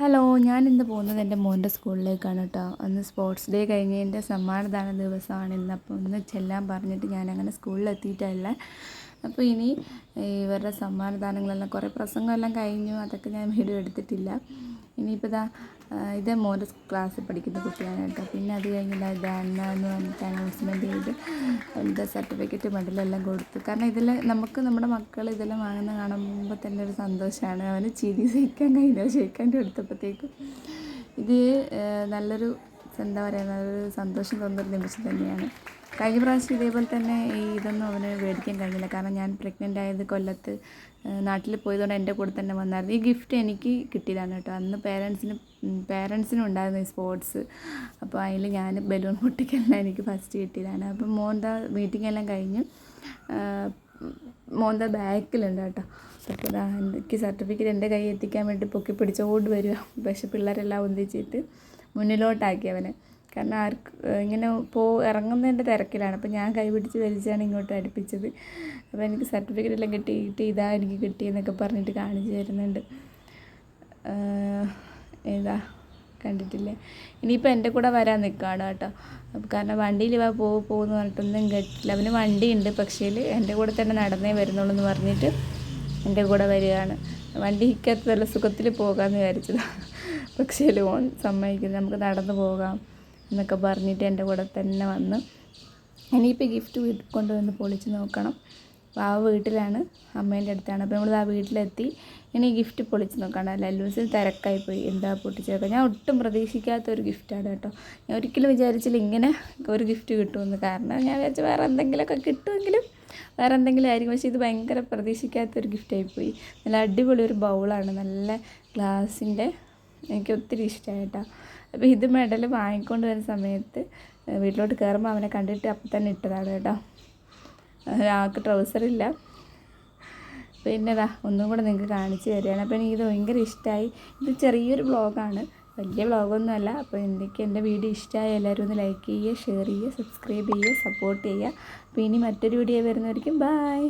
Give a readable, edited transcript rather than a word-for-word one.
Hello, ഞാനിന്ന് പോകുന്നത് എൻ്റെ മോൻ്റെ സ്കൂളിലേക്കാണ് കേട്ടോ. അന്ന് സ്പോർട്സ് ഡേ കഴിഞ്ഞതിൻ്റെ സമ്മാനദാന ദിവസമാണ് ഇന്ന്. അപ്പോൾ ഒന്ന് ചെല്ലാൻ പറഞ്ഞിട്ട് ഞാനങ്ങനെ സ്കൂളിലെത്തിയിട്ടല്ല. അപ്പോൾ ഇനി ഇവരുടെ സമ്മാനദാനങ്ങളെല്ലാം കുറേ പ്രസംഗമെല്ലാം കഴിഞ്ഞു, അതൊക്കെ ഞാൻ വീഡിയോ എടുത്തിട്ടില്ല. ഇനിയിപ്പോൾ ഇതേ മോൻ്റെ ക്ലാസ്സിൽ പഠിക്കുന്ന കുട്ടിയാണ് കേട്ടോ. പിന്നെ അത് കഴിഞ്ഞില്ല ഇതാണെന്ന് പറഞ്ഞിട്ട് അനൗൺസ്മെൻറ്റ് ചെയ്ത് എന്താ സർട്ടിഫിക്കറ്റ് മെഡലെല്ലാം കൊടുത്തു. കാരണം ഇതെല്ലാം നമുക്ക് നമ്മുടെ മക്കൾ ഇതെല്ലാം വാങ്ങുന്ന കാണുമ്പോൾ തന്നെ ഒരു സന്തോഷമാണ്. അവന് ചിരി സഹിക്കാൻ കഴിഞ്ഞു ഷെയ്ക്കാൻ കൊടുത്തപ്പോഴത്തേക്കും. ഇത് നല്ലൊരു എന്താ പറയുക, നല്ലൊരു സന്തോഷം തോന്നുന്നൊരു നിമിഷം തന്നെയാണ്. കഴിഞ്ഞ പ്രാവശ്യം ഇതേപോലെ തന്നെ ഇതൊന്നും അവന് മേടിക്കാൻ കഴിഞ്ഞില്ല. കാരണം ഞാൻ പ്രഗ്നൻ്റ് ആയത് കൊല്ലത്ത് നാട്ടിൽ പോയതുകൊണ്ട് എൻ്റെ കൂടെ തന്നെ വന്നായിരുന്നു. ഈ ഗിഫ്റ്റ് എനിക്ക് കിട്ടിയതാണ് കേട്ടോ. അന്ന് പേരൻസിനും ഉണ്ടായിരുന്നു ഈ സ്പോർട്സ്. അപ്പോൾ അതിൽ ഞാൻ ബലൂൺ പൊട്ടിക്കെല്ലാം എനിക്ക് ഫസ്റ്റ് കിട്ടിയതാണ്. അപ്പം മോൻ്റെ മീറ്റിംഗ് എല്ലാം കഴിഞ്ഞ് മോൻ്റെ ബാക്കിലുണ്ട് കേട്ടോ. അപ്പോൾ എനിക്ക് സർട്ടിഫിക്കറ്റ് എൻ്റെ കൈ എത്തിക്കാൻ വേണ്ടി പൊക്കി പിടിച്ചോണ്ട് വരിക. പക്ഷെ പിള്ളേരെല്ലാം ഒന്നിച്ചിട്ട് മുന്നിലോട്ടാക്കി അവനെ. കാരണം ഇങ്ങനെ ഇറങ്ങുന്നതിൻ്റെ തിരക്കിലാണ്. അപ്പോൾ ഞാൻ കൈ പിടിച്ച് വലിച്ചാണ് ഇങ്ങോട്ട് അടുപ്പിച്ചത്. അപ്പോൾ എനിക്ക് സർട്ടിഫിക്കറ്റ് എല്ലാം കിട്ടി ഇതാ എനിക്ക് കിട്ടിയെന്നൊക്കെ പറഞ്ഞിട്ട് കാണിച്ചു തരുന്നുണ്ട്. ഏതാ കണ്ടിട്ടില്ലേ? ഇനിയിപ്പോൾ എൻ്റെ കൂടെ വരാൻ നിൽക്കുകയാണ് കേട്ടോ. കാരണം വണ്ടിയിൽ പോകുമെന്ന് പറഞ്ഞിട്ടൊന്നും കേട്ടില്ല. അവന് വണ്ടിയുണ്ട്, പക്ഷേ എൻ്റെ കൂടെ തന്നെ നടന്നേ വരുന്നുള്ളൂ എന്ന് പറഞ്ഞിട്ട് എൻ്റെ കൂടെ വരികയാണ്. വണ്ടി ഇക്കത്ത് നല്ല സുഖത്തിൽ പോകാമെന്ന് വിചാരിച്ചതാണ്. പക്ഷേ ഓൻ സമ്മതിക്കുന്നത് നമുക്ക് നടന്നു പോകാം എന്നൊക്കെ പറഞ്ഞിട്ട് എൻ്റെ കൂടെ തന്നെ വന്ന്. ഇനിയിപ്പോൾ ഗിഫ്റ്റ് കൊണ്ടുവന്ന് പൊളിച്ച് നോക്കണം. അപ്പോൾ ആ വീട്ടിലാണ്, അമ്മേൻ്റെ അടുത്താണ്. അപ്പോൾ നമ്മൾ ആ വീട്ടിലെത്തി. ഇനി ഗിഫ്റ്റ് പൊളിച്ച് നോക്കണം. ലല്ലൂസിൽ തിരക്കായിപ്പോയി, എന്താ പൊട്ടിച്ചേക്കാം. ഞാൻ ഒട്ടും പ്രതീക്ഷിക്കാത്തൊരു ഗിഫ്റ്റാണ് കേട്ടോ. ഞാൻ ഒരിക്കലും വിചാരിച്ചില്ല ഇങ്ങനെ ഒരു ഗിഫ്റ്റ് കിട്ടുമെന്ന്. കാരണം ഞാൻ വിചാരിച്ചു വേറെ എന്തെങ്കിലുമൊക്കെ കിട്ടുമെങ്കിലും വേറെ എന്തെങ്കിലും ആയിരിക്കും. പക്ഷേ ഇത് ഭയങ്കര പ്രതീക്ഷിക്കാത്തൊരു ഗിഫ്റ്റായിപ്പോയി. നല്ല അടിപൊളി ഒരു ബൗളാണ്, നല്ല ഗ്ലാസിൻ്റെ. എനിക്ക് ഒത്തിരി ഇഷ്ടമായി കേട്ടോ. അപ്പോൾ ഇത് മെഡൽ വാങ്ങിക്കൊണ്ട് വരുന്ന സമയത്ത് വീട്ടിലോട്ട് കയറുമ്പോൾ അവനെ കണ്ടിട്ട് അപ്പം തന്നെ ഇട്ടതാണ് കേട്ടോ. ആൾക്ക് ട്രൗസറില്ല. പിന്നെ ഒന്നും കൂടെ നിങ്ങൾക്ക് കാണിച്ചു തരികയാണ്. അപ്പോൾ എനിക്കിത് ഭയങ്കര ഇഷ്ടമായി. ഇത് ചെറിയൊരു വ്ളോഗാണ്, വലിയ വ്ളോഗൊന്നുമല്ല. അപ്പോൾ എൻ്റെ വീഡിയോ ഇഷ്ടമായി എല്ലാവരും ഒന്ന് ലൈക്ക് ചെയ്യുക, ഷെയർ ചെയ്യുക, സബ്സ്ക്രൈബ് ചെയ്യുക, സപ്പോർട്ട് ചെയ്യുക. അപ്പോൾ ഇനി മറ്റൊരു വീഡിയോ വരുന്നവരിക്കും ബൈ.